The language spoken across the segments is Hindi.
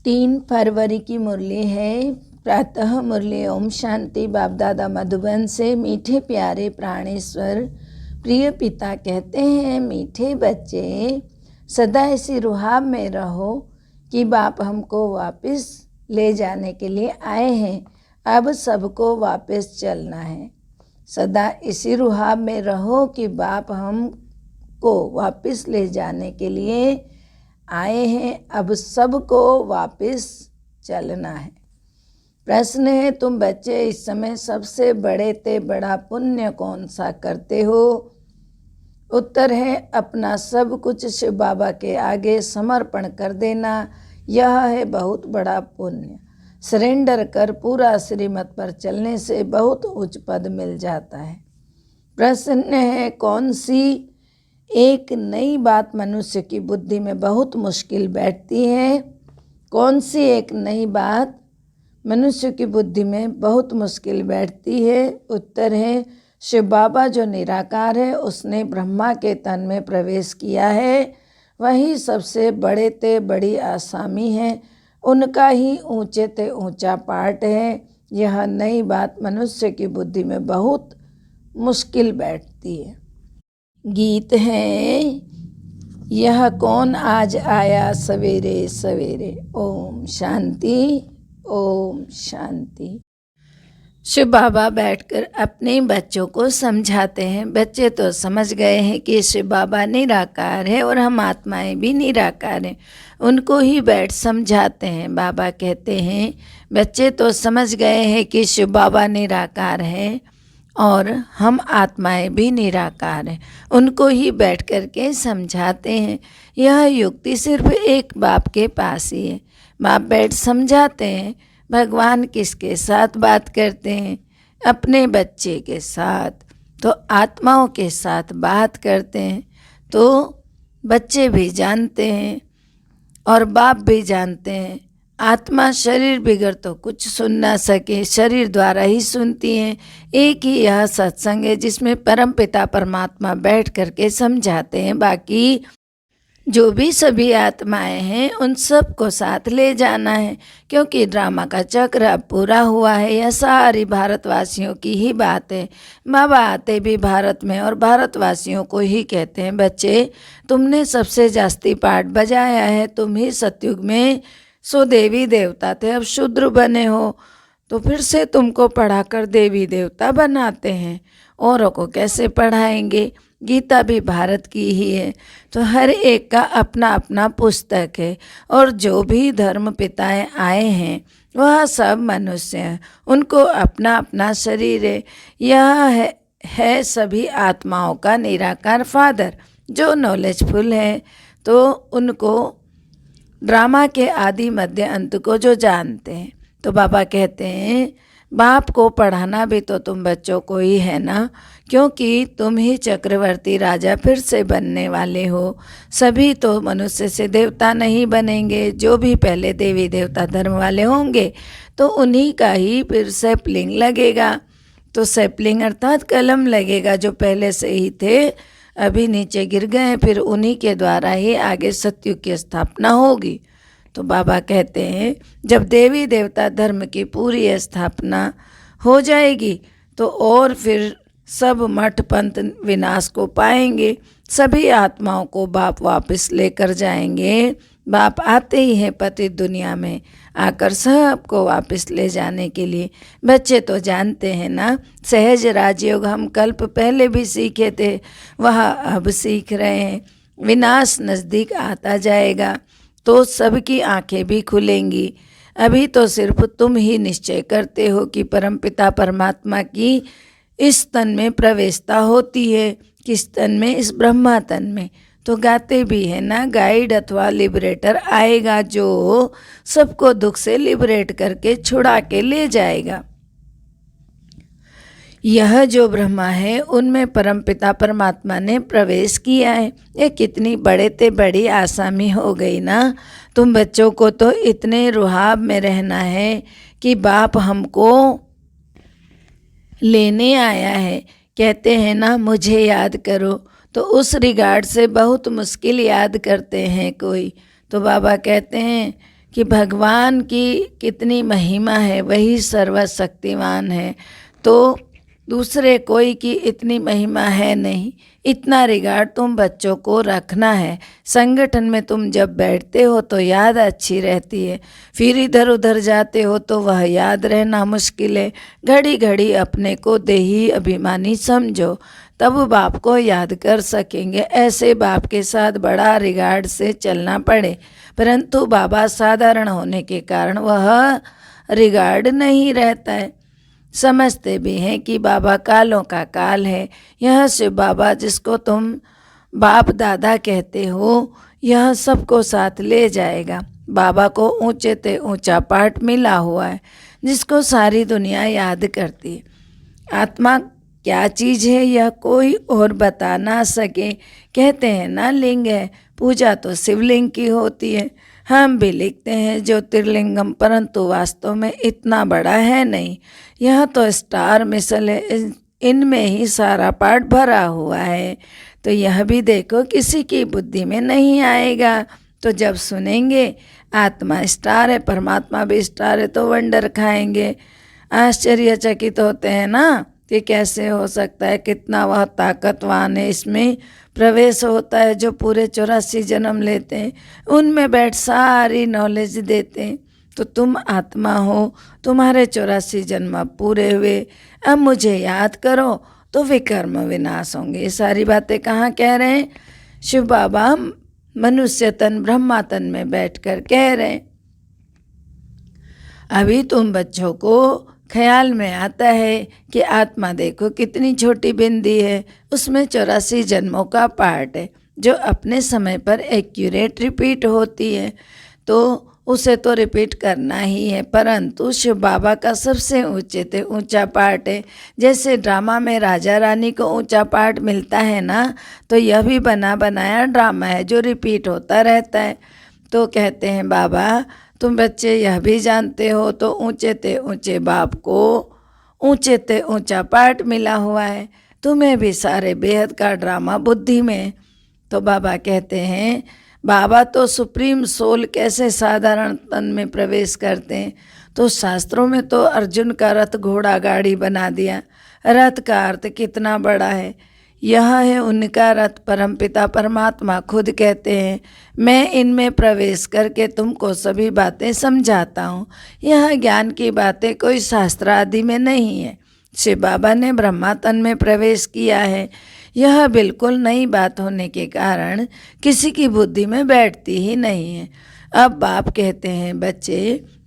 3 फरवरी की मुरली है। प्रातः मुरली ओम शांति। बाप दादा मधुबन से। मीठे प्यारे प्राणेश्वर प्रिय पिता कहते हैं, मीठे बच्चे सदा इसी रुहाब में रहो कि बाप हमको वापस ले जाने के लिए आए हैं। अब सबको वापस चलना है। सदा इसी रुहाब में रहो कि बाप हमको वापस ले जाने के लिए आए हैं। अब सबको वापस चलना है। प्रश्न है, तुम बच्चे इस समय सबसे बड़े ते बड़ा पुण्य कौन सा करते हो? उत्तर है, अपना सब कुछ शिव बाबा के आगे समर्पण कर देना। यह है बहुत बड़ा पुण्य। सरेंडर कर पूरा श्रीमत पर चलने से बहुत उच्च पद मिल जाता है। प्रश्न है, कौन सी एक नई बात मनुष्य की बुद्धि में बहुत मुश्किल बैठती है? कौन सी एक नई बात मनुष्य की बुद्धि में बहुत मुश्किल बैठती है? उत्तर है, शिव बाबा जो निराकार है उसने ब्रह्मा के तन में प्रवेश किया है। वही सबसे बड़े ते बड़ी आसामी है। उनका ही ऊंचे ते ऊंचा पाठ है। यह नई बात मनुष्य की बुद्धि में बहुत मुश्किल बैठती है। गीत है, यह कौन आज आया सवेरे सवेरे। ओम शांति, ओम शांति। शिव बाबा बैठकर अपने बच्चों को समझाते हैं। बच्चे तो समझ गए हैं कि शिव बाबा निराकार है और हम आत्माएं भी निराकार हैं। उनको ही बैठ समझाते हैं। बाबा कहते हैं, बच्चे तो समझ गए हैं कि शिव बाबा निराकार है और हम आत्माएं भी निराकार हैं। उनको ही बैठ कर के समझाते हैं। यह युक्ति सिर्फ एक बाप के पास ही है। बाप बैठ समझाते हैं। भगवान किसके साथ बात करते हैं? अपने बच्चे के साथ। तो आत्माओं के साथ बात करते हैं। तो बच्चे भी जानते हैं और बाप भी जानते हैं। आत्मा शरीर बिगड़ तो कुछ सुन ना सके, शरीर द्वारा ही सुनती हैं। एक ही यह सत्संग है जिसमें परमपिता परमात्मा बैठ करके समझाते हैं। बाकी जो भी सभी आत्माएं हैं उन सब को साथ ले जाना है, क्योंकि ड्रामा का चक्र अब पूरा हुआ है। यह सारी भारतवासियों की ही बात है। बाबा आते भी भारत में और भारतवासियों को ही कहते हैं, बच्चे तुमने सबसे जास्ती पाठ बजाया है। तुम ही सतयुग में सो देवी देवता थे, अब शूद्र बने हो तो फिर से तुमको पढ़ाकर देवी देवता बनाते हैं। औरों को कैसे पढ़ाएंगे? गीता भी भारत की ही है। तो हर एक का अपना अपना पुस्तक है। और जो भी धर्म पिताएं आए हैं वह सब मनुष्य हैं। उनको अपना अपना शरीर है। यह है सभी आत्माओं का निराकार फादर जो नॉलेजफुल है। तो उनको ड्रामा के आदि मध्य अंत को जो जानते हैं। तो बाबा कहते हैं, बाप को पढ़ाना भी तो तुम बच्चों को ही है ना, क्योंकि तुम ही चक्रवर्ती राजा फिर से बनने वाले हो। सभी तो मनुष्य से देवता नहीं बनेंगे। जो भी पहले देवी देवता धर्म वाले होंगे तो उन्हीं का ही फिर सैपलिंग लगेगा। तो सैपलिंग अर्थात कलम लगेगा। जो पहले से ही थे अभी नीचे गिर गए, फिर उन्हीं के द्वारा ही आगे सतयुग की स्थापना होगी। तो बाबा कहते हैं, जब देवी देवता धर्म की पूरी स्थापना हो जाएगी तो और फिर सब मठ पंथ विनाश को पाएंगे। सभी आत्माओं को बाप वापस लेकर जाएंगे। बाप आते ही हैं पति दुनिया में आकर सबको वापस ले जाने के लिए। बच्चे तो जानते हैं ना, सहज राजयोग हम कल्प पहले भी सीखे थे, वह अब सीख रहे हैं। विनाश नज़दीक आता जाएगा तो सबकी आंखें भी खुलेंगी। अभी तो सिर्फ तुम ही निश्चय करते हो कि परमपिता परमात्मा की इस तन में प्रवेशता होती है। किस तन में? इस ब्रह्मा तन में। तो गाते भी है ना, गाइड अथवा लिबरेटर आएगा जो सबको दुख से लिबरेट करके छुड़ा के ले जाएगा। यह जो ब्रह्मा है उनमें परमपिता परमात्मा ने प्रवेश किया है। ये कितनी बड़े ते बड़ी आसामी हो गई ना। तुम बच्चों को तो इतने रुहाब में रहना है कि बाप हमको लेने आया है। कहते हैं ना, मुझे याद करो, तो उस रिगार्ड से बहुत मुश्किल याद करते हैं कोई। तो बाबा कहते हैं कि भगवान की कितनी महिमा है, वही सर्वशक्तिमान है, तो दूसरे कोई की इतनी महिमा है नहीं। इतना रिगार्ड तुम बच्चों को रखना है। संगठन में तुम जब बैठते हो तो याद अच्छी रहती है, फिर इधर उधर जाते हो तो वह याद रहना मुश्किल है। घड़ी घड़ी अपने को देही अभिमानी समझो, तब बाप को याद कर सकेंगे। ऐसे बाप के साथ बड़ा रिगार्ड से चलना पड़े, परंतु बाबा साधारण होने के कारण वह रिगार्ड नहीं रहता है। समझते भी हैं कि बाबा कालों का काल है। यह शिव बाबा जिसको तुम बाप दादा कहते हो, यह सबको साथ ले जाएगा। बाबा को ऊंचे ते ऊंचा पाठ मिला हुआ है, जिसको सारी दुनिया याद करती है। आत्मा क्या चीज़ है यह कोई और बता ना सके। कहते हैं ना लिंग है, पूजा तो शिवलिंग की होती है। हम भी लिखते हैं ज्योतिर्लिंगम, परंतु वास्तव में इतना बड़ा है नहीं। यह तो स्टार मिसल है, इनमें ही सारा पाठ भरा हुआ है। तो यह भी देखो किसी की बुद्धि में नहीं आएगा। तो जब सुनेंगे आत्मा स्टार है, परमात्मा भी स्टार है, तो वंडर खाएंगे, आश्चर्यचकित होते हैं ना कि कैसे हो सकता है, कितना वह ताकतवान है। इसमें प्रवेश होता है जो पूरे 84 जन्म लेते हैं, उनमें बैठ सारी नॉलेज देते हैं। तो तुम आत्मा हो, तुम्हारे 84 जन्म अब पूरे हुए, अब मुझे याद करो तो विकर्म विनाश होंगे। ये सारी बातें कहाँ कह रहे हैं? शिव बाबा मनुष्य तन ब्रह्मा तन में बैठकर कह रहे हैं। अभी तुम बच्चों को ख्याल में आता है कि आत्मा देखो कितनी छोटी बिंदी है, उसमें 84 जन्मों का पार्ट है जो अपने समय पर एक्यूरेट रिपीट होती है, तो उसे तो रिपीट करना ही है। परंतु शिव बाबा का सबसे ऊंचे से ऊंचा पार्ट है। जैसे ड्रामा में राजा रानी को ऊंचा पार्ट मिलता है ना, तो यह भी बना बनाया ड्रामा है जो रिपीट होता रहता है। तो कहते हैं बाबा तुम बच्चे यह भी जानते हो, तो ऊंचे ते ऊंचे बाप को ऊंचे ते ऊंचा पार्ट मिला हुआ है, तुम्हें भी सारे बेहद का ड्रामा बुद्धि में। तो बाबा कहते हैं बाबा तो सुप्रीम सोल कैसे साधारण तन में प्रवेश करते हैं। तो शास्त्रों में तो अर्जुन का रथ घोड़ा गाड़ी बना दिया। रथ का अर्थ कितना बड़ा है, यह है उनका रथ। परमपिता परमात्मा खुद कहते हैं मैं इनमें प्रवेश करके तुमको सभी बातें समझाता हूँ। यह ज्ञान की बातें कोई शास्त्र आदि में नहीं है। शिव बाबा ने ब्रह्मा तन में प्रवेश किया है। यह बिल्कुल नई बात होने के कारण किसी की बुद्धि में बैठती ही नहीं है। अब बाप कहते हैं बच्चे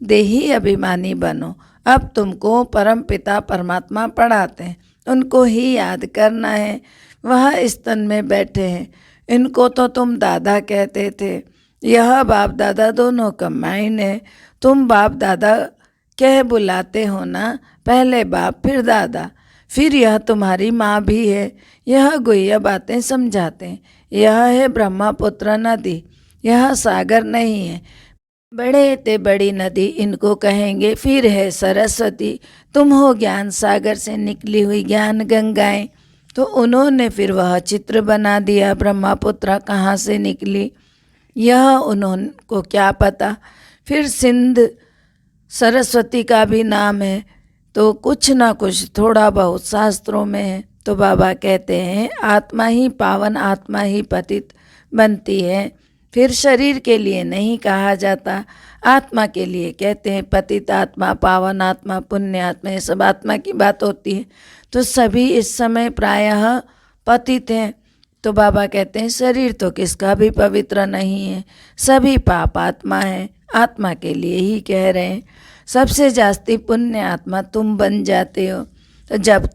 देही अभिमानी बनो। अब तुमको परम पिता परमात्मा पढ़ाते हैं, उनको ही याद करना है। वह इस तन में बैठे हैं, इनको तो तुम दादा कहते थे। यह बाप दादा दोनों कंबाइन है। तुम बाप दादा कह बुलाते हो ना, पहले बाप फिर दादा, फिर यह तुम्हारी माँ भी है। यह गुह्य बातें समझाते हैं। यह है ब्रह्मपुत्र नदी, यह सागर नहीं है। बड़े ते बड़ी नदी इनको कहेंगे। फिर है सरस्वती, तुम हो ज्ञान सागर से निकली हुई ज्ञान गंगाएं। तो उन्होंने फिर वह चित्र बना दिया ब्रह्मपुत्र कहाँ से निकली, यह उन्होंने क्या पता। फिर सिंध सरस्वती का भी नाम है। तो कुछ ना कुछ थोड़ा बहुत शास्त्रों में है। तो बाबा कहते हैं आत्मा ही पावन, आत्मा ही पतित बनती है। फिर शरीर के लिए नहीं कहा जाता, आत्मा के लिए कहते हैं। पतित आत्मा, पावन आत्मा, पुण्य आत्मा, ये सब आत्मा की बात होती है। तो सभी इस समय प्रायः पतित हैं। तो बाबा कहते हैं शरीर तो किसका भी पवित्र नहीं है, सभी पाप आत्मा है। आत्मा के लिए ही कह रहे हैं। सबसे जास्ती पुण्य आत्मा तुम बन जाते हो। तो जब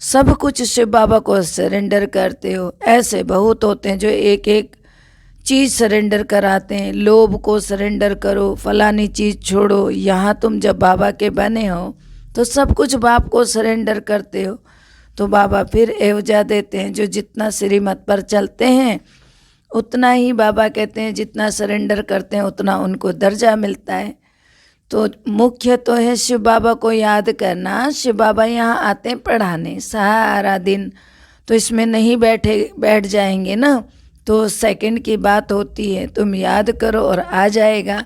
सब कुछ शिव बाबा को सरेंडर करते हो, ऐसे बहुत होते हैं जो एक एक चीज़ सरेंडर कराते हैं। लोभ को सरेंडर करो, फलानी चीज़ छोड़ो। यहाँ तुम जब बाबा के बने हो तो सब कुछ बाप को सरेंडर करते हो। तो बाबा फिर एवजा देते हैं, जो जितना श्रीमत पर चलते हैं उतना ही बाबा कहते हैं जितना सरेंडर करते हैं उतना उनको दर्जा मिलता है। तो मुख्य तो है शिव बाबा को याद करना। शिव बाबा यहाँ आते हैं पढ़ाने सारा दिन, तो इसमें नहीं बैठ जाएंगे ना, तो सेकंड की बात होती है। तुम याद करो और आ जाएगा।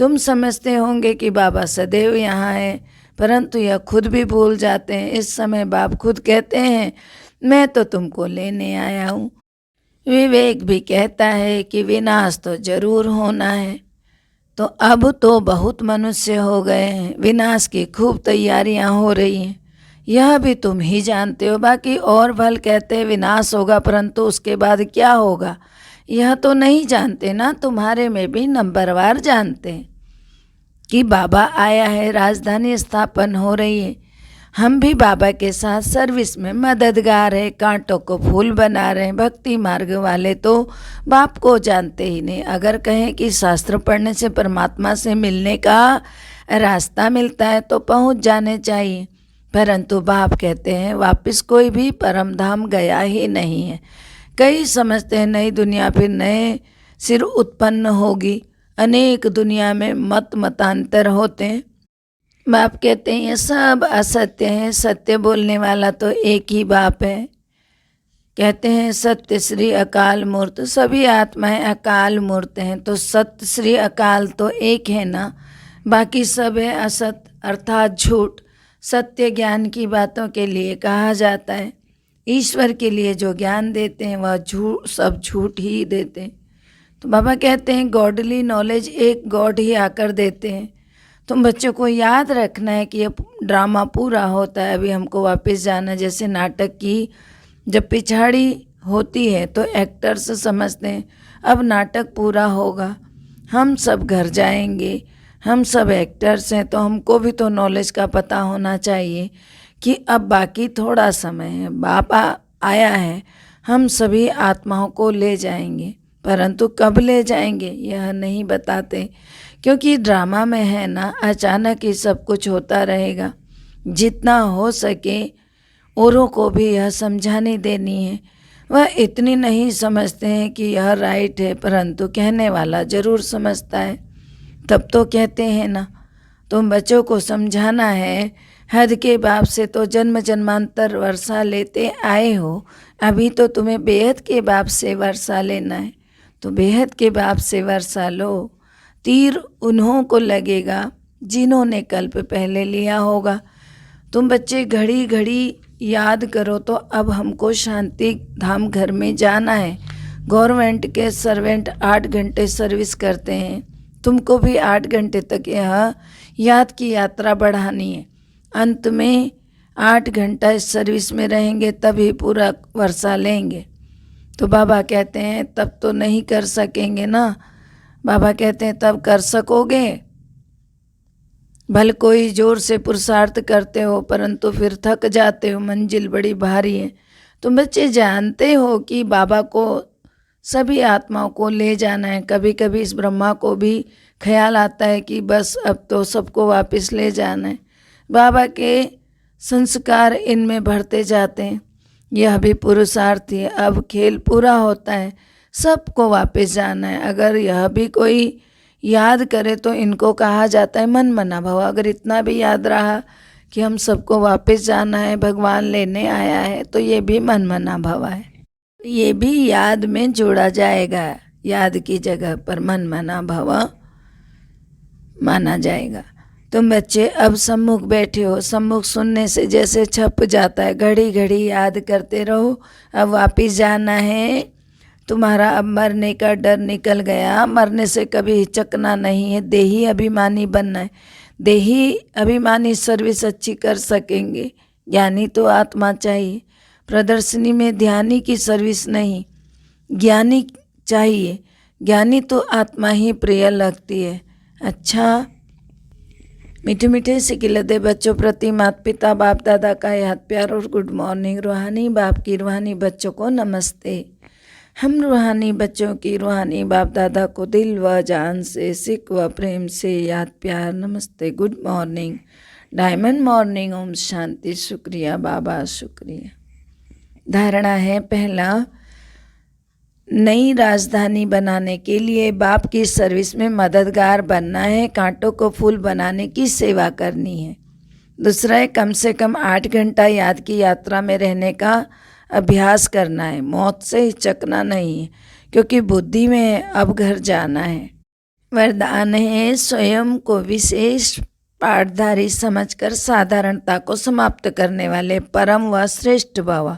तुम समझते होंगे कि बाबा सदैव यहाँ है, परंतु यह खुद भी भूल जाते हैं। इस समय बाप खुद कहते हैं, मैं तो तुमको लेने आया हूँ। विवेक भी कहता है कि विनाश तो जरूर होना है। तो अब तो बहुत मनुष्य हो गए हैं, विनाश की खूब तैयारियां हो रही हैं, यह भी तुम ही जानते हो। बाकी और भल कहते हैं विनाश होगा, परंतु उसके बाद क्या होगा यह तो नहीं जानते ना। तुम्हारे में भी नंबरवार जानते हैं कि बाबा आया है, राजधानी स्थापन हो रही है। हम भी बाबा के साथ सर्विस में मददगार है, कांटों को फूल बना रहे हैं। भक्ति मार्ग वाले तो बाप को जानते ही नहीं। अगर कहें कि शास्त्र पढ़ने से परमात्मा से मिलने का रास्ता मिलता है तो पहुंच जाने चाहिए, परंतु बाप कहते हैं वापस कोई भी परम धाम गया ही नहीं है। कई समझते हैं नई दुनिया फिर नए सिर उत्पन्न होगी, अनेक दुनिया में मतांतर होते हैं। बाप कहते हैं ये सब असत्य है, सत्य बोलने वाला तो एक ही बाप है। कहते हैं सत्य श्री अकाल मूर्त, सभी आत्माएं अकाल मूर्त हैं, तो सत्य श्री अकाल तो एक है ना, बाकी सब है असत अर्थात झूठ। सत्य ज्ञान की बातों के लिए कहा जाता है, ईश्वर के लिए जो ज्ञान देते हैं वह झूठ, सब झूठ ही देते हैं। तो बाबा कहते हैं गॉडली नॉलेज एक गॉड ही आकर देते हैं। तुम बच्चों को याद रखना है कि ये ड्रामा पूरा होता है, अभी हमको वापस जाना। जैसे नाटक की जब पिछाड़ी होती है तो एक्टर्स समझते हैं अब नाटक पूरा होगा, हम सब घर जाएंगे, हम सब एक्टर्स हैं, तो हमको भी तो नॉलेज का पता होना चाहिए कि अब बाकी थोड़ा समय है, बाबा आया है, हम सभी आत्माओं को ले जाएंगे, परंतु कब ले जाएंगे यह नहीं बताते, क्योंकि ड्रामा में है ना, अचानक ही सब कुछ होता रहेगा। जितना हो सके औरों को भी यह समझानी देनी है। वह इतनी नहीं समझते हैं कि यह राइट है, परंतु कहने वाला ज़रूर समझता है, तब तो कहते हैं ना। तुम बच्चों को समझाना है, हद के बाप से तो जन्म जन्मांतर वर्षा लेते आए हो, अभी तो तुम्हें बेहद के बाप से वर्षा लेना है, तो बेहद के बाप से वर्षा लो। तीर उन्हों को लगेगा जिन्होंने कल्प पहले लिया होगा। तुम बच्चे घड़ी घड़ी याद करो, तो अब हमको शांति धाम घर में जाना है। गवर्नमेंट के सर्वेंट 8 घंटे सर्विस करते हैं, तुमको भी 8 घंटे तक यह याद की यात्रा बढ़ानी है। अंत में 8 घंटा इस सर्विस में रहेंगे तभी पूरा वर्षा लेंगे। तो बाबा कहते हैं तब तो नहीं कर सकेंगे ना। बाबा कहते हैं तब कर सकोगे, भले कोई जोर से पुरुषार्थ करते हो परंतु फिर थक जाते हो, मंजिल बड़ी भारी है। तुम बच्चे जानते हो कि बाबा को सभी आत्माओं को ले जाना है। कभी कभी इस ब्रह्मा को भी ख्याल आता है कि बस अब तो सबको वापस ले जाना है। बाबा के संस्कार इनमें बढ़ते जाते हैं, यह भी पुरुषार्थ है। अब खेल पूरा होता है, सबको वापस जाना है। अगर यह भी कोई याद करे तो इनको कहा जाता है मन मना भव। अगर इतना भी याद रहा कि हम सबको वापस जाना है, भगवान लेने आया है, तो ये भी मन मना भव है, ये भी याद में जोड़ा जाएगा। याद की जगह पर मन मना भव माना जाएगा। तुम बच्चे अब सम्मुख बैठे हो, सम्मुख सुनने से जैसे छप जाता है, घड़ी घड़ी याद करते रहो अब वापस जाना है। तुम्हारा अब मरने का डर निकल गया, मरने से कभी हिचकना नहीं है। देही अभिमानी बनना है, देही अभिमानी सर्विस अच्छी कर सकेंगे। ज्ञानी तो आत्मा चाहिए, प्रदर्शनी में ध्यानी की सर्विस नहीं, ज्ञानी चाहिए। ज्ञानी तो आत्मा ही प्रिय लगती है। अच्छा, मीठे मीठे सिकिलते बच्चों प्रति माता पिता बाप दादा का याद प्यार और गुड मॉर्निंग। रूहानी बाप की रूहानी बच्चों को नमस्ते। हम रूहानी बच्चों की रूहानी बाप दादा को दिल व जान से, सिक व प्रेम से याद प्यार नमस्ते, good morning, diamond morning, Om Shanti. शुक्रिया बाबा, शुक्रिया। धारणा है पहला, नई राजधानी बनाने के लिए बाप की सर्विस में मददगार बनना है, कांटों को फूल बनाने की सेवा करनी है। दूसरा है कम से कम 8 घंटा याद की यात्रा में रहने का अभ्यास करना है, मौत से हिचकना नहीं है, क्योंकि बुद्धि में अब घर जाना है। वरदान है स्वयं को विशेष पाठधारी समझकर साधारणता को समाप्त करने वाले परम व श्रेष्ठ भव।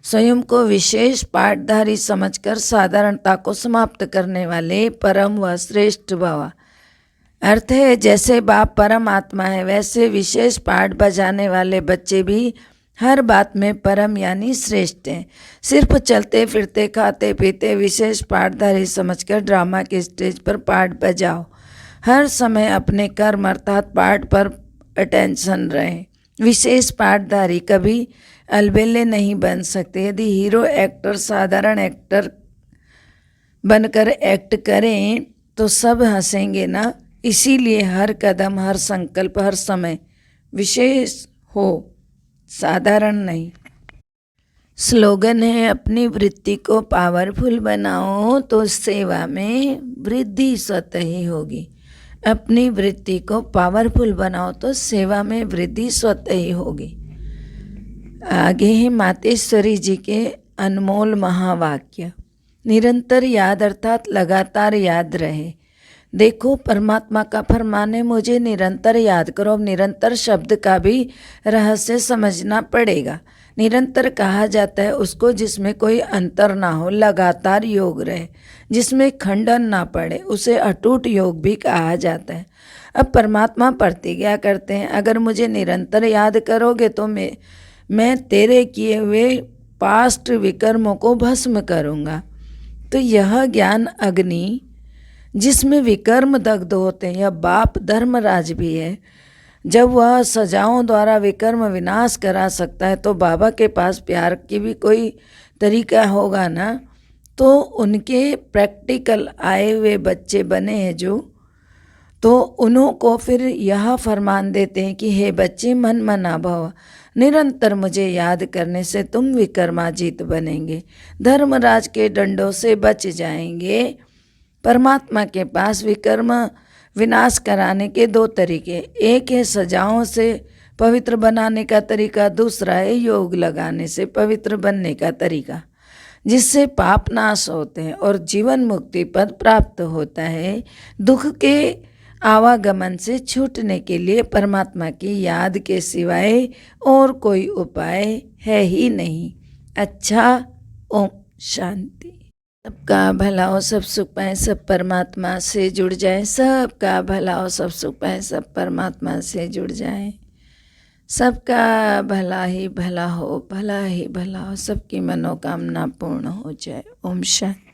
स्वयं को विशेष पाठधारी समझकर साधारणता को समाप्त करने वाले परम व श्रेष्ठ भव। अर्थ है जैसे बाप परमात्मा है वैसे विशेष पाठ बजाने वाले बच्चे भी हर बात में परम यानी श्रेष्ठ हैं। सिर्फ चलते फिरते खाते पीते विशेष पाठधारी समझकर ड्रामा के स्टेज पर पाठ बजाओ। हर समय अपने कर्म अर्थात पाठ पर अटेंशन रहे। विशेष पाठधारी कभी अलबेले नहीं बन सकते। यदि हीरो एक्टर साधारण एक्टर बनकर एक्ट करें तो सब हंसेंगे ना। इसीलिए हर कदम हर संकल्प हर समय विशेष हो, साधारण नहीं। स्लोगन है अपनी वृत्ति को पावरफुल बनाओ तो सेवा में वृद्धि स्वतः ही होगी। अपनी वृत्ति को पावरफुल बनाओ तो सेवा में वृद्धि स्वतः ही होगी। आगे है मातेश्वरी जी के अनमोल महावाक्य। निरंतर याद अर्थात लगातार याद रहे। देखो परमात्मा का फरमान है मुझे निरंतर याद करो। अब निरंतर शब्द का भी रहस्य समझना पड़ेगा। निरंतर कहा जाता है उसको जिसमें कोई अंतर ना हो, लगातार योग रहे, जिसमें खंडन ना पड़े, उसे अटूट योग भी कहा जाता है। अब परमात्मा प्रतिज्ञा करते हैं अगर मुझे निरंतर याद करोगे तो मैं तेरे किए हुए पास्ट विकर्मों को भस्म करूँगा। तो यह ज्ञान अग्नि जिसमें विकर्म दग्ध होते हैं, यह बाप धर्मराज भी है। जब वह सजाओं द्वारा विकर्म विनाश करा सकता है तो बाबा के पास प्यार की भी कोई तरीका होगा ना। तो उनके प्रैक्टिकल आए हुए बच्चे बने हैं जो, तो उन्हों को फिर यह फरमान देते हैं कि हे बच्चे मन मना भव, निरंतर मुझे याद करने से तुम विकर्माजीत बनेंगे, धर्मराज के डंडों से बच जाएंगे। परमात्मा के पास विकर्म विनाश कराने के दो तरीके, एक है सजाओं से पवित्र बनाने का तरीका, दूसरा है योग लगाने से पवित्र बनने का तरीका, जिससे पाप नाश होते हैं और जीवन मुक्ति पद प्राप्त होता है। दुख के आवागमन से छूटने के लिए परमात्मा की याद के सिवाय और कोई उपाय है ही नहीं। अच्छा, ओम शांति। सबका भला हो, सब सुख पाए, सब परमात्मा से जुड़ जाए। सबका भला हो, सब सुख पाए, सब परमात्मा से जुड़ जाए। सबका भला ही भला हो, भला ही भला हो, सबकी मनोकामना पूर्ण हो जाए। ओम शांति।